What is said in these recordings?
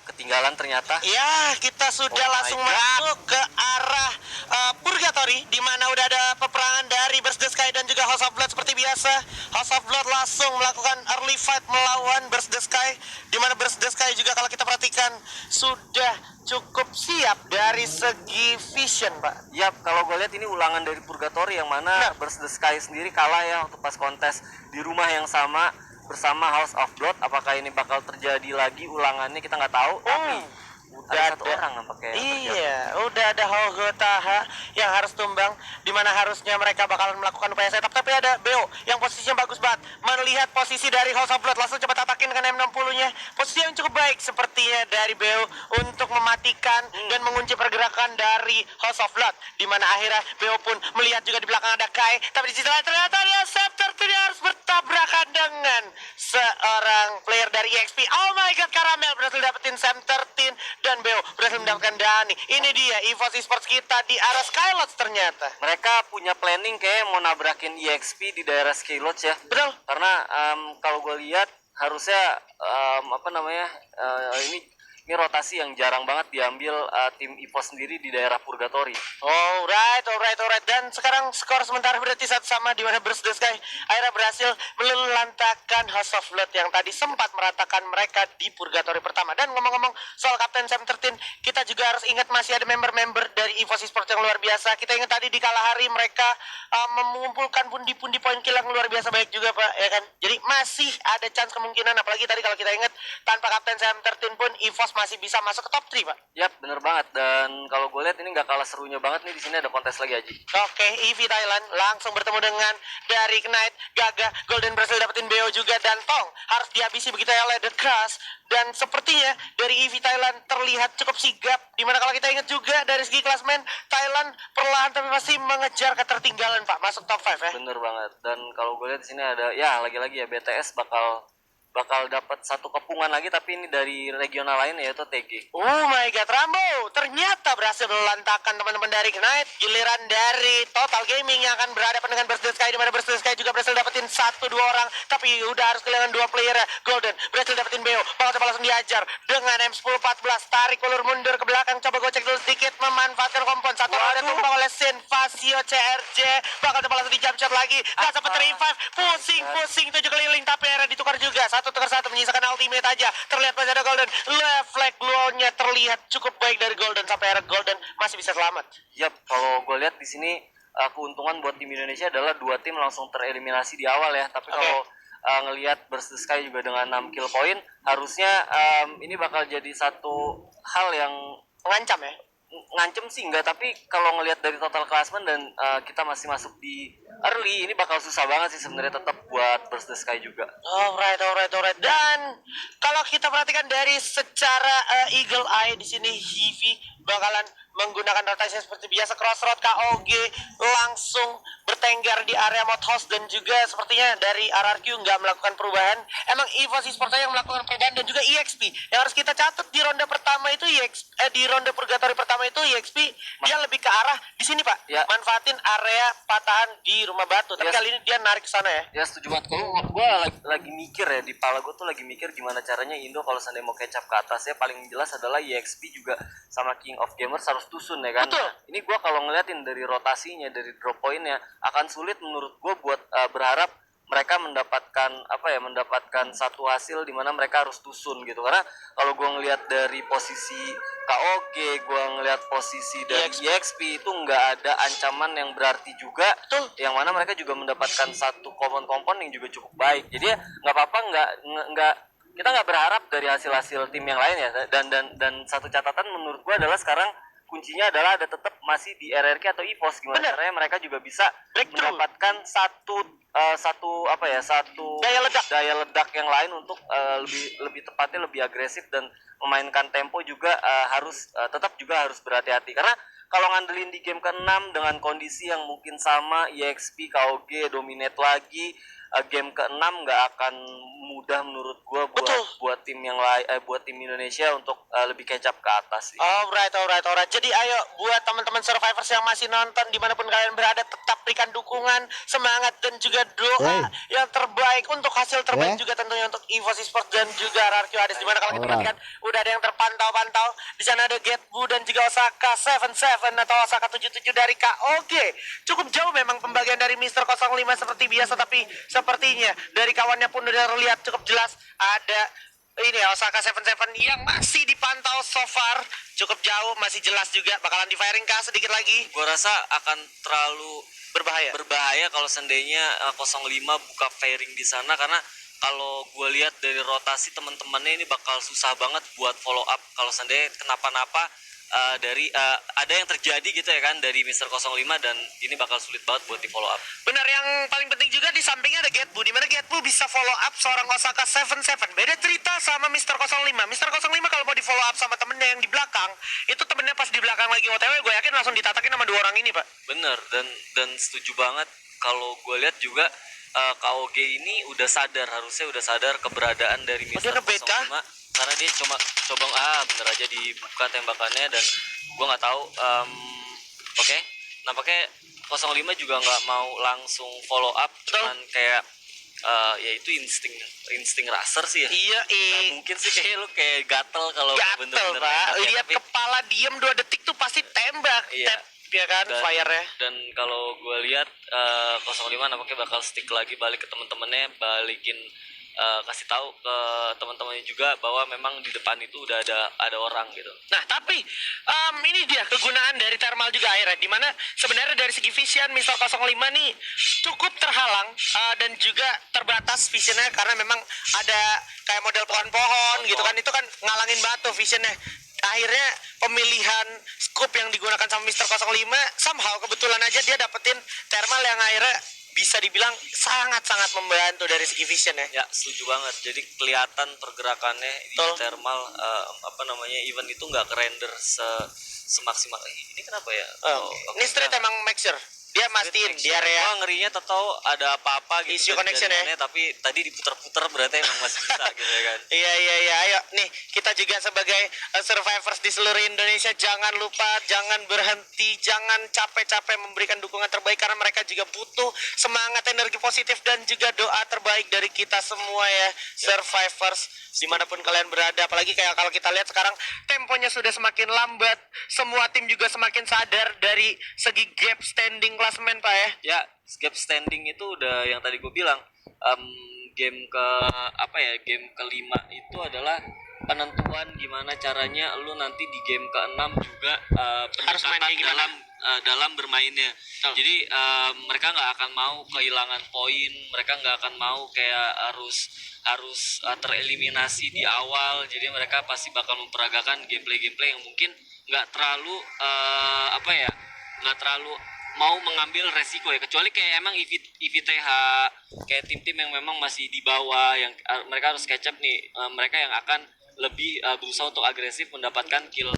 Ketinggalan ternyata. Ya, kita sudah langsung masuk ke arah Purgatory, di mana udah ada peperangan dari Burst the Sky dan juga House of Blood seperti biasa. House of Blood langsung melakukan early fight melawan Burst the Sky, di mana Burst the Sky juga kalau kita perhatikan sudah cukup siap dari segi vision, Pak. Yap, kalau gue lihat ini ulangan dari Purgatory yang mana Burst the Sky sendiri kalah ya untuk pas kontes di rumah yang sama bersama House of Blood. Apakah ini bakal terjadi lagi ulangannya kita nggak tahu. Tapi udah ada satu orang nampaknya. Iya, udah ada Hogotaha yang harus tumbang, di mana harusnya mereka bakalan melakukan upaya setup, tapi ada Beo yang posisinya bagus banget. Melihat posisi dari House of Blood, langsung cepat atakin dengan M60-nya. Posisi yang cukup baik sepertinya dari Beo untuk mematikan dan mengunci pergerakan dari House of Blood, di mana akhirnya Beo pun melihat juga di belakang ada Kai, tapi di sisi lain ternyata dia Scepter tidak harus bertabrakan dengan seorang player dari EXP. Oh my god, Caramel berhasil dapetin Sam 13 dan Beo berhasil mendapatkan Dani. Ini dia EVOS Esports kita di arah Skylots ternyata. Mereka punya planning kayak mau nabrakin EXP di daerah Skylots ya. Betul. Karena kalau gue lihat harusnya ini rotasi yang jarang banget diambil tim EVOS sendiri di daerah Purgatory. Alright. Dan sekarang skor sementara berarti satu sama, di mana Burst the Sky akhirnya berhasil melantakan House of Blood yang tadi sempat meratakan mereka di Purgatory pertama. Dan ngomong-ngomong soal Kapten Sam 13, kita juga harus ingat masih ada member-member dari EVOS Esports yang luar biasa. Kita ingat tadi di kala hari mereka mengumpulkan pundi-pundi poin kill yang luar biasa baik juga, Pak, ya kan? Jadi masih ada chance kemungkinan, apalagi tadi kalau kita ingat tanpa Kapten Sam 13 pun EVOS masih bisa masuk ke top 3, Pak. Yap, bener banget. Dan kalau gue lihat ini nggak kalah serunya banget nih, di sini ada kontes lagi Aji. Oke, EV Thailand langsung bertemu dengan dari Knight, Gaga, Golden berhasil dapetin BO juga, dan Tong harus dihabisi begitu ya oleh The Crush. Dan sepertinya dari EV Thailand terlihat cukup sigap, dimana kalau kita ingat juga dari segi klasmen Thailand perlahan tapi masih mengejar ketertinggalan, Pak, masuk top 5 ya. Bener banget. Dan kalau gue lihat di sini ada ya lagi-lagi ya BTS bakal dapat satu kepungan lagi, tapi ini dari regional lain yaitu TG. Oh my god, Rambo ternyata berhasil melantakan teman-teman dari Knight. Giliran dari Total Gaming yang akan berhadapan dengan Burst the Sky, di mana Burst the Sky juga berhasil dapetin 1-2 orang, tapi udah harus kehilangan 2 player. Golden berhasil dapetin Beo, bakal coba langsung diajar dengan M10-14, tarik ulur mundur ke belakang, coba gocek dulu sedikit, memanfaatkan kompon. Satu orang tumbang oleh Sin, Fasio CRJ, bakal coba langsung di jump shot lagi, gak sempat revive, pusing 7 keliling, tapi akhirnya ditukar juga, 1-1 menyisakan ultimate aja. Terlihat masih ada Golden, left flag blow-nya terlihat cukup baik dari Golden, sampai akhirnya Golden masih bisa selamat. Yap, kalau gue lihat di sini keuntungan buat tim Indonesia adalah 2 tim langsung tereliminasi di awal ya. Tapi kalau ngelihat Burst the Sky juga dengan 6 kill point, harusnya ini bakal jadi satu hal yang Mengancam ya. ngancem sih enggak, tapi kalau ngelihat dari total klasmen dan kita masih masuk di early, ini bakal susah banget sih sebenarnya tetap buat Burst the Sky juga. Alright. Dan kalau kita perhatikan dari secara Eagle Eye di sini, Hivi bakalan menggunakan rotasi seperti biasa, Crossroad KOG langsung bertengger di area mod house, dan juga sepertinya dari RRQ nggak melakukan perubahan. Emang EVOS Esports yang melakukan perubahan, dan juga EXP yang harus kita catat di ronde pertama itu di ronde Purgatory pertama itu EXP dia lebih ke arah di sini, Pak. Ya. Manfaatin area patahan di rumah batu, tapi kali ini dia narik ke sana ya. Ya setuju banget. Kalau gue lagi mikir ya, di pala gue tuh lagi mikir gimana caranya Indo kalau seandainya mau kecap ke atas ya, paling jelas adalah EXP juga sama King of Gamers harus tusun ya kan. Betul. Ini gue kalau ngeliatin dari rotasinya, dari drop pointnya, akan sulit menurut gue buat berharap mereka mendapatkan satu hasil di mana mereka harus tusun gitu. Karena kalau gue ngelihat dari posisi KOG, gue ngelihat posisi dari EXP itu nggak ada ancaman yang berarti juga. Betul. Yang mana mereka juga mendapatkan satu kompon-kompon yang juga cukup baik. Jadi ya nggak apa-apa, kita nggak berharap dari hasil-hasil tim yang lain ya. Dan satu catatan menurut gue adalah sekarang kuncinya adalah ada tetap masih di RRQ atau EVOS. Gimana caranya mereka juga bisa mendapatkan satu daya ledak yang lain untuk lebih tepatnya lebih agresif dan memainkan tempo juga tetap harus berhati-hati. Karena kalau ngandelin di game ke-6 dengan kondisi yang mungkin sama, EXP, KOG dominate lagi, game ke-6 nggak akan mudah menurut gue buat tim yang lain, buat tim Indonesia untuk lebih catch up ke atas sih. Alright. Jadi ayo buat teman-teman survivors yang masih nonton dimanapun kalian berada, tetap berikan dukungan, semangat dan juga doa yang terbaik untuk hasil terbaik juga tentunya untuk EVOS Esports dan juga RRQ Hades. Dimana kalau kita perhatikan udah ada yang terpantau-pantau. Di sana ada Getbu dan juga Osaka 77 atau Osaka 77 dari KOG. Cukup jauh memang pembagian dari Mister 05 seperti biasa, tapi sepertinya dari kawannya pun udah terlihat cukup jelas ada ini ya, Osaka 77 yang masih dipantau so far cukup jauh, masih jelas juga bakalan di firing kah sedikit lagi. Gue rasa akan terlalu berbahaya kalau seandainya 05 buka firing di sana, karena kalau gue lihat dari rotasi teman-temannya ini bakal susah banget buat follow up kalau seandainya kenapa-napa ada yang terjadi gitu ya kan dari Mister 05, dan ini bakal sulit banget buat di follow up. Benar, yang paling penting juga di sampingnya ada Getbu, di mana Getbu bisa follow up seorang Osaka 77. Beda cerita sama Mister 05. Mister 05 kalau mau di follow up sama temennya yang di belakang, itu temennya pas di belakang lagi OTW, gue yakin langsung ditatakin sama dua orang ini, Pak. Bener, dan setuju banget. Kalau gue lihat juga KOG ini harusnya udah sadar keberadaan dari Mister 05, karena dia coba bener aja dibuka tembakannya, dan gue nggak tahu. Oke, nampaknya 05 juga nggak mau langsung follow up, cuman kayak ya itu insting raser sih ya. Iya, nah, mungkin sih kayak lu kayak gatel kalau bener-bener Pak. Lihat kepala diem 2 detik tuh pasti tembak. Iya. Ya kan, fire-nya. Dan kalau gue lihat 05 nampaknya bakal stick lagi balik ke temen-temennya, balikin kasih tahu ke teman-temannya juga bahwa memang di depan itu udah ada orang gitu. Nah, tapi ini dia kegunaan dari thermal juga akhirnya, dimana sebenarnya dari segi vision Mister 05 nih cukup terhalang dan juga terbatas visionnya, karena memang ada kayak model pohon-pohon gitu kan, itu kan ngalangin batu visionnya. Akhirnya pemilihan scope yang digunakan sama Mister 05 somehow kebetulan aja dia dapetin thermal yang akhirnya bisa dibilang sangat-sangat membantu dari segi vision ya. Ya, setuju banget. Jadi kelihatan pergerakannya di thermal event itu nggak kerender semaksimal ini. Kenapa ya? Ini straight emang make sure dia mastiin di area. Gua ngerinya tahu ada apa-apa gitu. Issue connection ya. Tapi tadi diputer-puter berarti emang masih bisa gitu ya kan. Iya. Ayo nih kita juga sebagai survivors di seluruh Indonesia jangan lupa, jangan berhenti, jangan capek-capek memberikan dukungan terbaik, karena mereka juga butuh semangat, energi positif dan juga doa terbaik dari kita semua ya, survivors dimanapun kalian berada. Apalagi kayak kalau kita lihat sekarang temponya sudah semakin lambat, semua tim juga semakin sadar dari segi gap standing klasemen Pak ya. Ya, gap standing itu udah yang tadi gue bilang, game ke-5 itu adalah penentuan gimana caranya lu nanti di game ke-6 juga harus main dalam bermainnya. Jadi mereka nggak akan mau kehilangan poin, mereka nggak akan mau kayak harus tereliminasi di awal. Jadi mereka pasti bakal memperagakan gameplay yang mungkin nggak terlalu mau mengambil resiko ya, kecuali kayak emang IVTH kayak tim-tim yang memang masih di bawah, yang mereka harus catch up nih, mereka yang akan lebih berusaha untuk agresif mendapatkan kill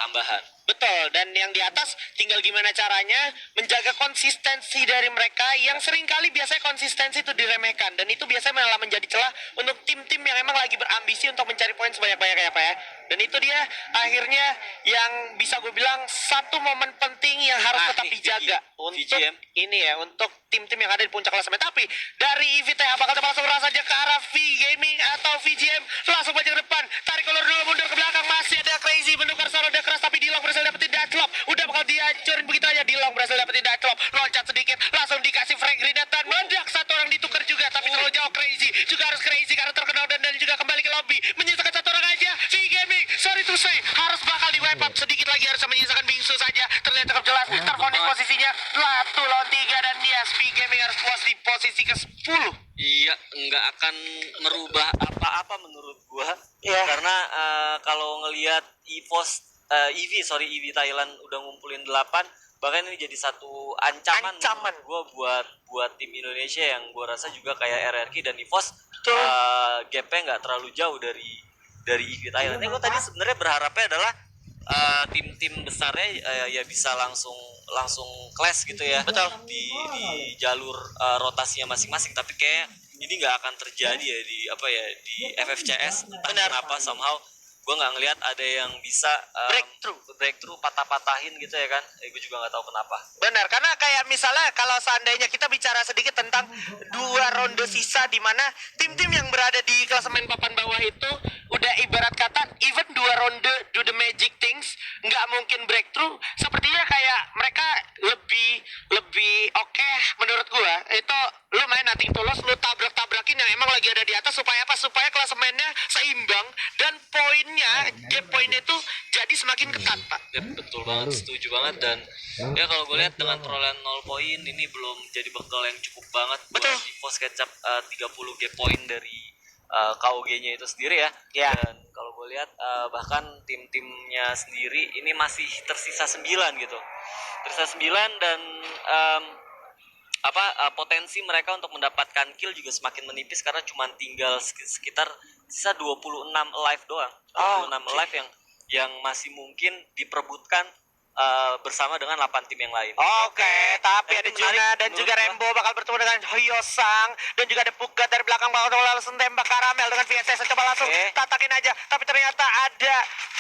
tambahan. Betul, dan yang di atas tinggal gimana caranya menjaga konsistensi dari mereka yang seringkali biasanya konsistensi itu diremehkan, dan itu biasanya malah menjadi celah untuk tim-tim yang emang lagi berambisi untuk mencari poin sebanyak-banyaknya Pak ya. Dan itu dia akhirnya yang bisa gue bilang satu momen penting yang harus tetap dijaga untuk VGM. Ini ya, untuk tim-tim yang ada di puncak klasemen. Tapi dari IVTH bakal langsung saja ke arah V Gaming atau VGM, langsung maju ke depan, tarik ulur dulu, mundur ke belakang, masih ada Crazy menukar suara udah keras, tapi Dilong berhasil dapetin dashlock, udah bakal dihancurin begitu aja. Dilong berhasil dapetin dashlock, loncat sedikit, langsung dikasih frag grenade dan meledak, satu orang ditukar juga, tapi terlalu jauh. Crazy juga harus Crazy karena terkenal dan juga kembali ke lobby, menyisakan satu orang aja. V Gaming, sorry to say, harus bakal di wipe up sedikit lagi, harus menyisakan bingsu saja. Terlihat cukup jelas, terfonis posisinya 1 lawan 3, dan yes, V Gaming harus puas di posisi ke-10. Iya, nggak akan merubah apa-apa menurut gua. Yeah. Karena kalau ngelihat EV Thailand udah ngumpulin 8, bahkan ini jadi satu ancaman gua buat tim Indonesia yang gua rasa juga kayak RRQ dan EVOS gapnya nggak terlalu jauh dari EV Thailand. Gua tadi sebenarnya berharapnya adalah tim-tim besarnya ya bisa langsung clash gitu ya. Betul. Di jalur rotasinya masing-masing, tapi kayak ini nggak akan terjadi ya di di FFCS. Entah Benar. kenapa somehow gue nggak ngelihat ada yang bisa breakthrough patah-patahin gitu ya kan. Gue juga nggak tahu kenapa. Benar, karena kayak misalnya kalau seandainya kita bicara sedikit tentang 2 ronde sisa di mana tim-tim yang berada di klasemen papan bawah itu udah ibarat kata even 2 ronde do the magic things, nggak mungkin breakthrough. Sepertinya kayak mereka lebih oke menurut gua itu lu main nothing tulus, lu tabrak-tabrakin yang emang lagi ada di atas supaya apa? Supaya klasemennya seimbang dan poinnya, gap poinnya itu jadi semakin ketat, Pak. Ya, betul banget, setuju banget. Dan ya kalau gue lihat dengan perolehan 0 poin ini belum jadi bekal yang cukup banget buat Betul. EVOS kecap 30 game point dari KOG-nya itu sendiri ya. Ya. Dan kalau gue lihat bahkan tim-timnya sendiri ini masih tersisa 9 gitu. Tersisa 9 dan potensi mereka untuk mendapatkan kill juga semakin menipis karena cuma tinggal sekitar sisa 26 alive doang. 26 alive yang masih mungkin diperebutkan bersama dengan 8 tim yang lain. Oke, tapi Nah, ada ini Juna menarik dan menurut juga gua. Rembo bakal bertemu dengan Hyosang dan juga ada Pugat dari belakang bakal langsung tembak Karamel dengan VSS. Coba langsung tatakin aja, tapi ternyata ada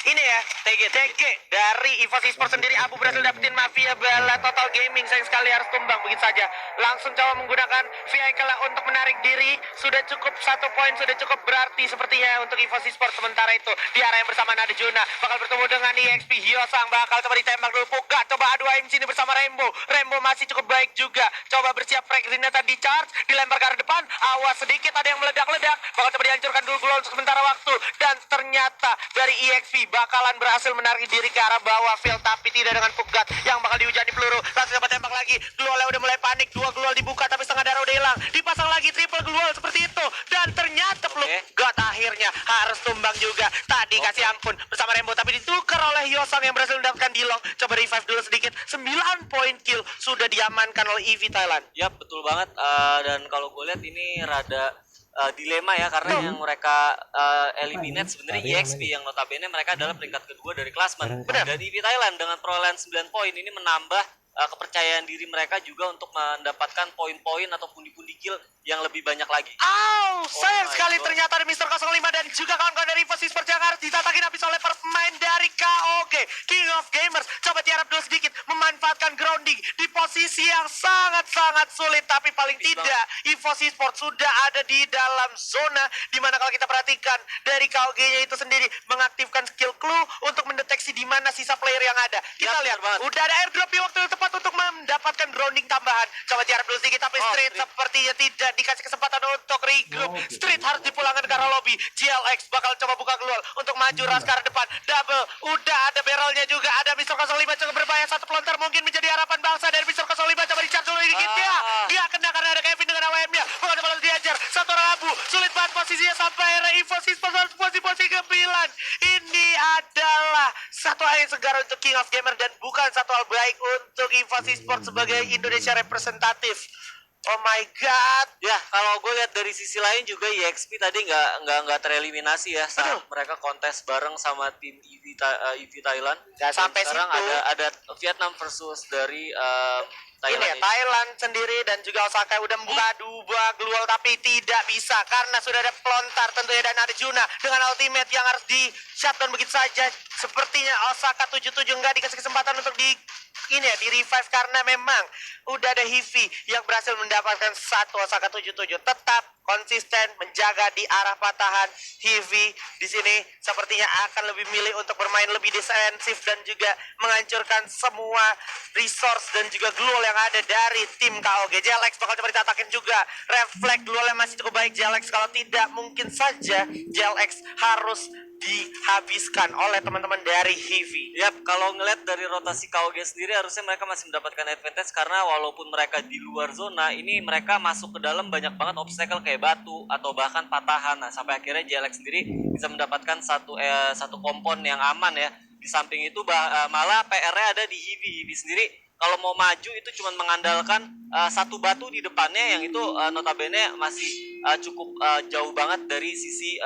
ini ya, TG dari EVOS Esports sendiri. Abu berhasil dapetin Mafia Bala Total Gaming, sayang sekali harus tumbang begitu saja. Langsung coba menggunakan vehicle untuk menarik diri. Sudah cukup 1 poin, sudah cukup berarti sepertinya untuk EVOS Esports. Sementara itu di area yang bersama Nada Juna bakal bertemu dengan EXP. Hyosang bakal coba ditembak dulu. Pugat coba adu aim sini bersama Rembo. Rembo masih cukup baik juga. Coba bersiap frag Rinata di charge, dilempar ke arah depan. Awas sedikit ada yang meledak-ledak. Bakal coba dihancurkan dulu gol untuk sementara waktu. Dan ternyata dari EXP bakalan berhasil menarik diri ke arah bawah field, tapi tidak dengan Pugat yang bakal dihujani peluru. Langsung coba tembak lagi. Gluolnya udah mulai panik. 2 gluol dibuka tapi setengah darah udah hilang. Dipasang lagi triple gluol seperti itu. Dan ternyata Pugat akhirnya harus tumbang juga. Tadi kasih ampun bersama Rembo, tapi ditukar oleh Hyosang yang berhasil mendapatkan Dilong. Coba revive dulu sedikit. 9 poin kill sudah diamankan oleh EV Thailand. Ya betul banget. Dan kalau gue lihat ini rada dilema ya, karena yang mereka eliminate sebenarnya EXP yang notabene mereka adalah peringkat kedua dari klasmen. Dan EV Thailand dengan perolehan 9 poin ini menambah kepercayaan diri mereka juga untuk mendapatkan poin-poin atau pundi-pundi kill yang lebih banyak lagi. Sayang my sekali God. ternyata ada Mr. 05 dan juga kawan-kawan dari EVOS Esports yang harus ditatakin habis oleh pemain dari KOG King of Gamers. Coba tiarap dulu sedikit, memanfaatkan grounding di posisi yang sangat-sangat sulit, tapi paling tidak EVOS Esports sudah ada di dalam zona di mana kalau kita perhatikan dari KOG-nya itu sendiri mengaktifkan skill clue untuk mendeteksi di mana sisa player yang ada. Kita lihat, udah ada airdrop di waktu yang tepat untuk mendapatkan grounding tambahan. Coba tiarap dulu sedikit, tapi Street sepertinya tidak dikasih kesempatan untuk regroup. Street harus dipulangkan ke arah lobby. GLX bakal coba buka glual untuk maju ras ke arah depan. Double, udah ada barrelnya juga. Ada Mr. 05 cukup berbahaya. Satu pelontar mungkin menjadi harapan bangsa dari Mr. 05. Coba di-charge dulu dikit ya. Dia kena karena ada Kevin dengan AWM-nya. Bukan malah diajar. Satu orang abu. Sulit banget posisinya sampai era EVOS Esports harus posisi ke-9. Ini adalah satu angin segar untuk King of Gamer dan bukan satu hal baik untuk EVOS Esports sebagai Indonesia representatif. Oh my god. Ya, kalau gue lihat dari sisi lain juga EXP tadi nggak tereliminasi ya saat mereka kontes bareng sama tim EV Thailand. Nggak sampai sekarang situ. ada Vietnam versus dari Ini ya, Thailand sendiri dan juga Osaka udah membuka 2 glual tapi tidak bisa karena sudah ada pelontar tentunya dan ada Juna dengan ultimate yang harus di shutdown begitu saja. Sepertinya Osaka 77 nggak dikasih kesempatan untuk di revive karena memang udah ada Hivi yang berhasil mendapatkan 1. Osaka 77 tetap konsisten menjaga di arah patahan. Hivi di sini sepertinya akan lebih milih untuk bermain lebih defensif dan juga menghancurkan semua resource dan juga glual yang ada dari tim KOG. JLX bakal coba ditatakin juga. Reflect glualnya masih cukup baik JLX, kalau tidak mungkin saja JLX harus dihabiskan oleh teman-teman dari Hivi. Yap, kalau ngeliat dari rotasi KOG sendiri harusnya mereka masih mendapatkan advantage karena walaupun mereka di luar zona, ini mereka masuk ke dalam banyak banget obstacle kayak batu atau bahkan patahan. Nah, sampai akhirnya JLX sendiri bisa mendapatkan satu kompon yang aman ya. Di samping itu malah PR-nya ada di Hivi. Hivi sendiri kalau mau maju itu cuma mengandalkan satu batu di depannya yang itu notabene masih cukup jauh banget dari sisi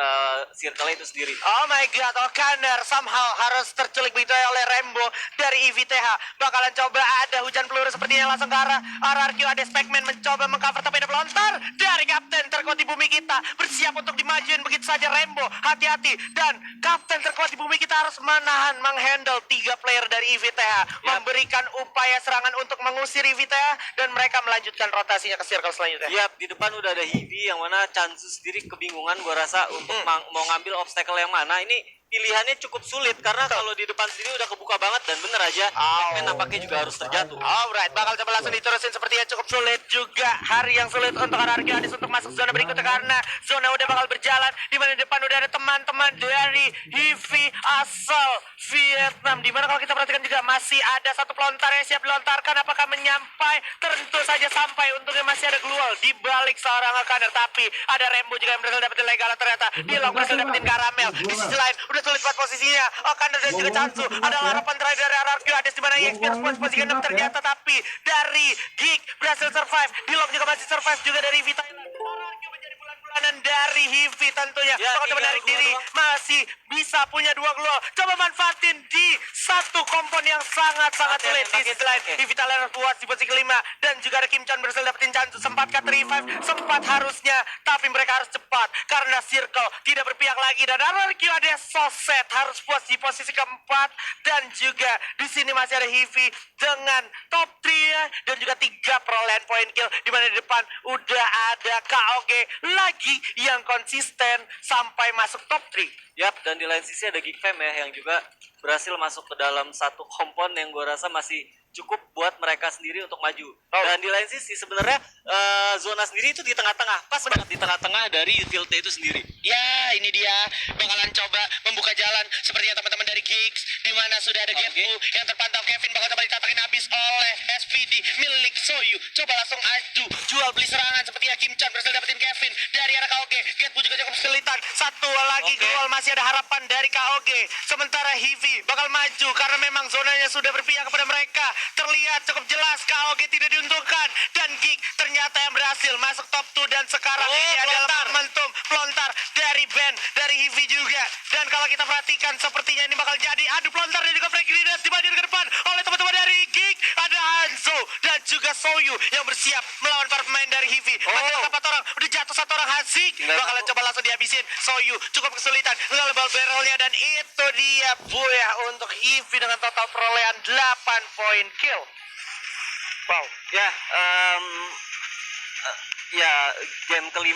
circle itu sendiri. Oh my god, Okaner somehow harus terculik begitu oleh Rembo dari IVTH. Bakalan coba ada hujan peluru sepertinya langsung ke arah RRQ. Ada Specman mencoba mengcover tapi ada pelontar dari Kapten terkuat di bumi kita. Bersiap untuk dimajuin begitu saja Rembo. Hati-hati. Dan Kapten terkuat di bumi kita harus menahan, menghandle 3 player dari IVTH. Memberikan upaya serangan untuk mengusir IVTH. Dan mereka melanjutkan rotasinya ke circle selanjutnya. Yap, di depan udah ada Hivi yang mana Chansu sendiri kebingungan gua rasa untuk mau ngambil obstacle yang mana. Ini pilihannya cukup sulit karena kalau di depan sini udah kebuka banget dan bener aja Batman nampaknya juga harus terjatuh. Alright, bakal coba langsung diterusin sepertinya cukup sulit juga. Hari yang sulit untuk RRQ Adis untuk masuk zona berikutnya karena zona udah bakal berjalan. Di mana di depan udah ada teman-teman dari Hivi asal Vietnam. Dimana kalau kita perhatikan juga masih ada satu pelontar yang siap dilontarkan. Apakah menyampai? Tentu saja sampai. Untungnya masih ada Glual di balik seorang Okaner. Tapi ada Rembo juga yang berhasil dapetin legal ternyata. Dia berhasil dapetin Karamel. Di sisi lain udah sulit banget posisinya. Okaner dan juga Chansu adalah harapan terakhir dari RRQ Adis di mana EXP harus posisi 6 ternyata tapi dari Geek berhasil survive. Dilom juga masih survive juga dari Vita. RRQ menjadi bulan-bulanan dari Hivi tentunya. Bakal coba menarik diri masih bisa punya 2 gol. Coba manfaatin di satu kompon yang sangat-sangat sulit. Di sisi lain Hivi Talent puas di posisi kelima dan juga ada Kim Chan berhasil dapetin Chansu. Sempat cut revive, sempat harusnya tapi mereka harus cepat karena circle tidak berpihak lagi dan RRQ ada Soset harus puas di posisi keempat dan juga di sini masih ada Hivi dengan top 3 dan juga 3 perolehan point kill di mana di depan udah ada KOG lagi yang konsisten sampai masuk top 3. Yap, dan di lain sisi ada Geek Fam ya yang juga berhasil masuk ke dalam satu kompon yang gue rasa masih cukup buat mereka sendiri untuk maju. Dan di lain sisi sebenarnya zona sendiri itu di tengah-tengah, pas banget di tengah-tengah dari utility itu sendiri. Ya, ini dia bakalan coba membuka jalan sepertinya teman-teman dari Geeks di mana sudah ada Getbu yang terpantau. Kevin bakal coba ditatakin habis oleh SVD milik Soyu. Coba langsung adu jual beli serangan sepertinya Kim Chan berhasil dapetin Kevin dari arah KOG. Getbu juga cukup kesulitan. Satu lagi gol masih ada harapan dari KOG. Sementara Hivi bakal maju karena memang zonanya sudah berpihak kepada mereka. Terlihat cukup jelas KOG tidak diuntungkan dan Geek ternyata yang berhasil masuk top 2 dan sekarang ini adalah momentum pelontar dari Ben dari Hivi juga. Dan kalau kita perhatikan sepertinya ini bakal jadi adu pelontar dan juga Frank Grenade dimaju ke depan oleh teman-teman dari Geek. Ada Hanzo dan juga Soyu yang bersiap melawan para pemain dari Hivi. Masih ada 4 orang, udah jatuh 1 orang. Hazik bakalan coba langsung dihabisin. Soyu cukup kesulitan mengambil ball barrelnya dan itu dia buya untuk Hivi dengan total perolehan 8 poin kill. Wow. Ya,